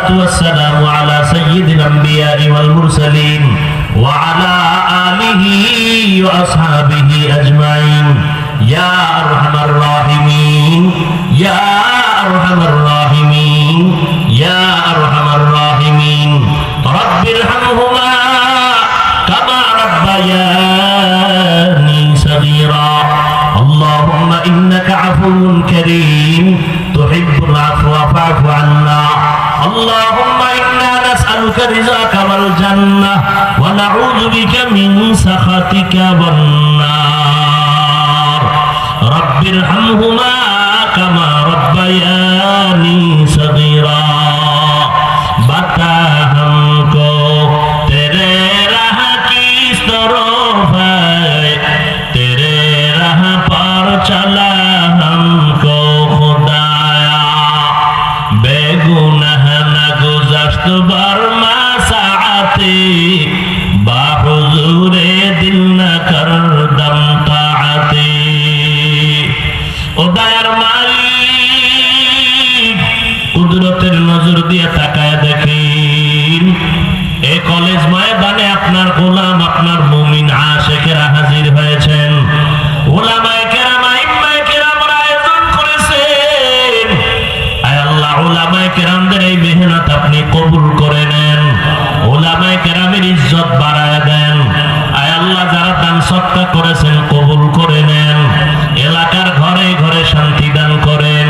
والصلاة والسلام على سيد الأنبياء والمرسلين وعلى آله وأصحابه أجمعين يا أرحم الراحمين يا أرحم الراحمين يا أرحم الراحمين رب ارحمهما كما ربياني صغيرا اللهم إنك عفو كريم تحب العفو فاعف عنا اللهم إنا نسألك رضاك والجنة ونعوذ بك من سخطك والنار رب ارحمهما كما ربياني صغيرا बता हमको तेरे राह किस तरफ है तेरे राह पर चला हमको खुदाया बेगुनाह न गुज़श्त बरमा साअती बाहुज़ूरे दिल न कर दम ताअती ओ दयार मालिक কুদরতের নজর দিয়ে তাকায় দেখেন এই কলেজ ময়দানে আপনার গোলাম আপনার মুমিন আশিকেরা হাজির হয়েছেন উলামায়ে কেরাম আইম্মায়ে কেরাম আয়োজন করেছেন আয় আল্লাহ উলামায়ে কেরামদের এই মেহনত আপনি কবুল করে নেন উলামায়ে কেরামের ইজ্জত বাড়ায় দেন আয় আল্লাহ যারা দান সদকা করেছেন কবুল করে নেন এলাকার ঘরে ঘরে শান্তি দান করেন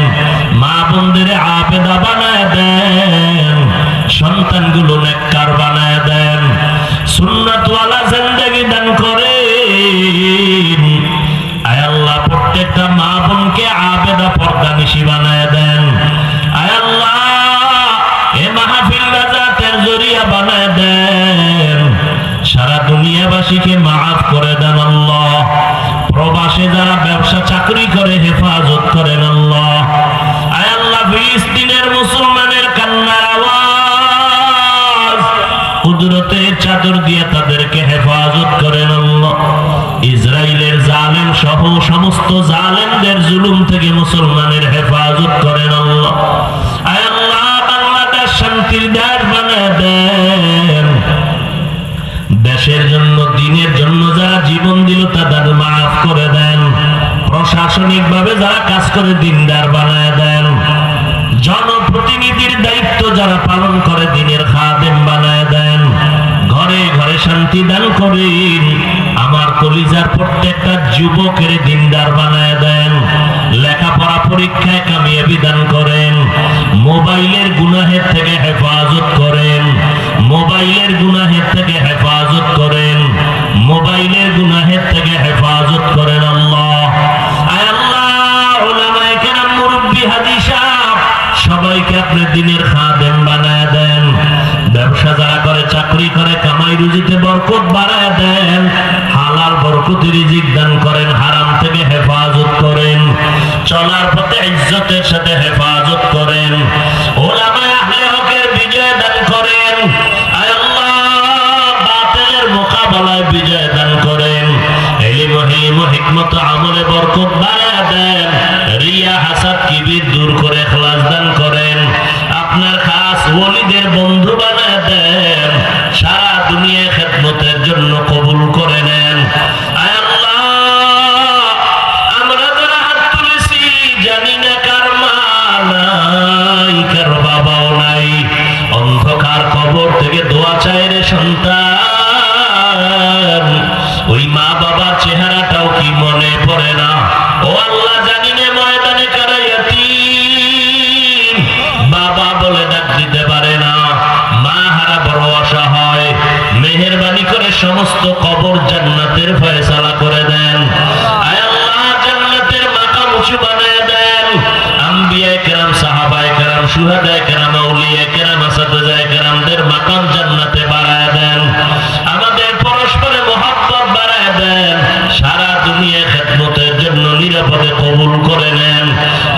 মা বোনদের আবেদা বানায় দেন সন্তানগুলো নেককার বানায় দেন সুন্নাতওয়ালা জিন্দেগি দান করেন আয় আল্লাহ প্রত্যেকটা মা বোনকে আবেদা পর্দানিশী বানায় দেন আয় আল্লাহ এই মাহফিল নাজাতের জরিয়া বানায় দেন সারা দুনিয়াবাসীকে মাফ করে দেন আল্লাহ প্রবাসে যারা ব্যবসা চাকরি করে হেফাজত করেন আল্লাহ আয় আল্লাহ ফিলিস্তিনের মুসলমানের কান্নার আওয়াজ কুদরতের চাদর দিয়ে তাদেরকে হেফাজত করেন আল্লাহ ইসরাইলের জালেম সহ সমস্ত জালেমদের জুলুম থেকে মুসলমানের হেফাজত করেন আল্লাহ আয় আল্লাহ বাংলাদেশ শান্তির দেশ বানায় দেন দেশের জন্য দ্বীনের জন্য যারা জীবন দিল তাদের মাফ করে দেন প্রশাসনিক ভাবে যারা কাজ করে দিনদার বানায় দেন জনপ্রতিনিধির দায়িত্ব যারা পালন করে দ্বীনের খাদেম বানায় দেন ঘরে ঘরে শান্তি দান করেন আমার কলিজার প্রত্যেকটা যুবকের দিনদার বানায় দেন লেখাপড়া পরীক্ষায় কামিয়াবি দান করেন মোবাইলের গুনাহের থেকে হেফাজত করেন মোবাইলের গুনাহের থেকে হেফাজত করেন মোবাইলের গুনাহের থেকে হেফাজত করেন আল্লাহ আয় আল্লাহ উলামায়ে কেরাম মুরব্বি হাজী সাহেব সবাইকে আপনি দ্বীনের খাদেম বানায় দেন ব্যবসা যারা করে চাকরি করে কামাই রুজিতে বরকত বাড়ায় দেন হালাল বরকতি রিজিক দান করেন হারাম থেকে হেফাজত করেন চলার পথে ইজ্জতের সাথে হেফাজত করেন উলামায়ে আহলে হকের বিজয় দান করেন আয় আল্লাহ বাতিলের মোকাবেলায় বিজয় দান করেন ইলম হিলম হিকমত আমলে বরকত বাড়ায় দেন রিয়া হাসাদ কিবির দূর করে ইখলাস দান করেন আপনার খাস ওলিদের বন্ধু বানায় দেন সারা দুনিয়ায় খেদমতের জন্য কবুল করে নেন আয় আল্লাহ আমরা যারা হাত তুলেছি জানি না কার মা নাই কার বাবাও নাই অন্ধকার কবর থেকে দোয়া চায় রে সন্তান ওই মা বাবার চেহারাটাও কি মনে পড়ে না ও আল্লাহ জানি না ময়দানে কারা ইয়াতীম বাবা বলে ডাক দিতে পারে না মা হারা বড় অসহায় মেহেরবানি করে সমস্ত কবর জান্নাতের ফয়সালা করে দেন আয় আল্লাহ জান্নাতের মাকাম উঁচু বানায় দেন আম্বিয়ায়ে কেরাম সাহাবায়ে কেরাম শুহাদায়ে কেরাম আউলিয়ায়ে কেরাম আসাতিজায়ে কেরামদের মাকাম জান্নাতে বাড়ায় দেন আমাদের পরস্পরে মহব্বত বাড়ায় দেন সারা দুনিয়ায় খেদমতের জন্য নিরাপদে কবুল করে নেন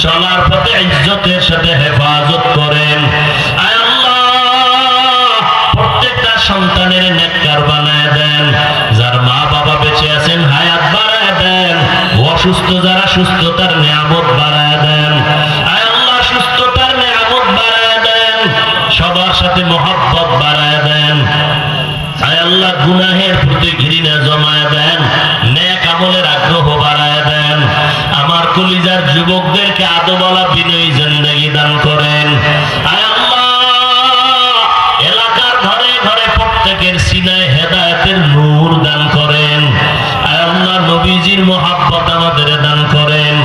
চলার পথে ইজ্জতের সাথে হেফাজত করেন আয় আল্লাহ প্রত্যেকটা সন্তানের নেককার বানায় দেন যার মা বাবা বেঁচে আছেন হায়াত বাড়ায় দেন অসুস্থ যারা সুস্থতার নিয়ামত বাড়ায় দেন আয় আল্লাহ সুস্থতার নিয়ামত বাড়ায় দেন সাথে মহব্বত বাড়ায় দেন। আয় আল্লাহ গুনাহের প্রতি ঘৃণা জমায় দেন, নেক আমলের আগ্রহ বাড়ায় দেন। আমার কলিজার যুবকদেরকে আদবওয়ালা বিনয়ী জিন্দেগি দান করেন। আয় আল্লাহ এলাকার ঘরে ঘরে প্রত্যেকের সিনায় হেদায়েতের নূর দান করেন। আয় আল্লাহ নবীজির মহব্বত আমাদের দান করেন।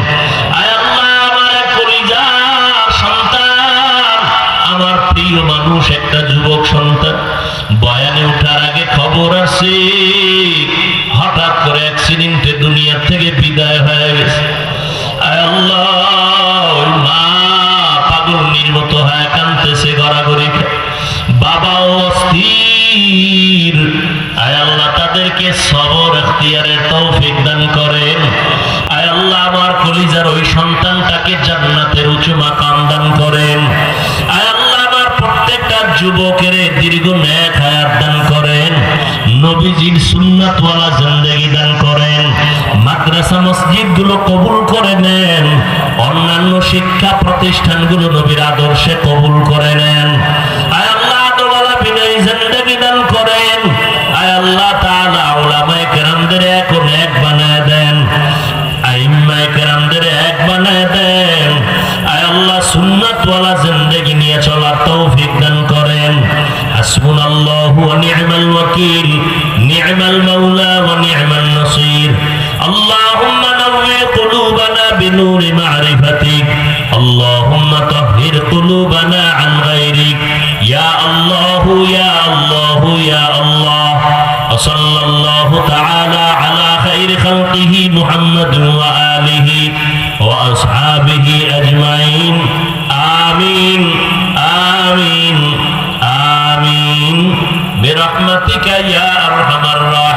আয় আল্লাহ আমার কলিজার সন্তান, আমার প্রিয় মানুষ একটা যুবক সন্তান বয়ানে ওঠার আগে খবর আছে হঠাৎ করে অ্যাক্সিডেন্টে দুনিয়া থেকে বিদায় হয়ে গেছে। আয় আল্লাহ ওই মা পাগলনির মতো হয়ে কাঁদতেছে, গড়াগড়ি, বাবাও অস্থির। আয় আল্লাহ তাদেরকে সবর ইখতিয়ারের তৌফিক দান করেন। আয় আল্লাহ আমার কলিজার ওই সন্তানটাকে জান্নাতের উঁচু মাকাম দান করেন। আয় আল্লাহ আমার প্রত্যেকটা যুবকের দীর্ঘ নেক হায়াত দান করেন, নবীজির সুন্নাতওয়ালা জিন্দেগি দান করেন। মাদ্রাসা মসজিদ গুলো কবুল করে নেন, অন্যান্য শিক্ষা প্রতিষ্ঠানগুলো নবীর আদর্শে কবুল করে নেন। আয় আল্লাহ আদওয়ালা বিনয়ী জিন্দেগি দান করেন। আয় আল্লাহ তাআলা উলামায়ে কেরামদের এখন এক বানায় দেন, আইম্মায়ে কেরামদের এক বানায় দেন। আয় আল্লাহ সুন্নাতওয়ালা জিন্দেগি নিয়ে চলার তৌফিক দান করেন। হাসবুনাল্লাহু ওয়া নি'মাল ওয়াকিল, নি'মাল মাওলা ওয়া নি'মান নাসির। আল্লাহুম্মা নাওয়ির কুলুবানা বিনূরি মা'রিফাতিক, আল্লাহুম্মা তাহহির কুলুবানা আন গায়রিক, ইয়া আল্লাহু ইয়া আল্লাহু ইয়া আল্লাহ। সাল্লাল্লাহু তাআলা আলা খায়রি খালকিহি মুহাম্মাদিন ওয়া আলিহি ওয়া আসহাবিহি আজমাইন। আমিন আমিন আমিন বিরহমাতিকা ইয়া আরহামার রাহিমিন।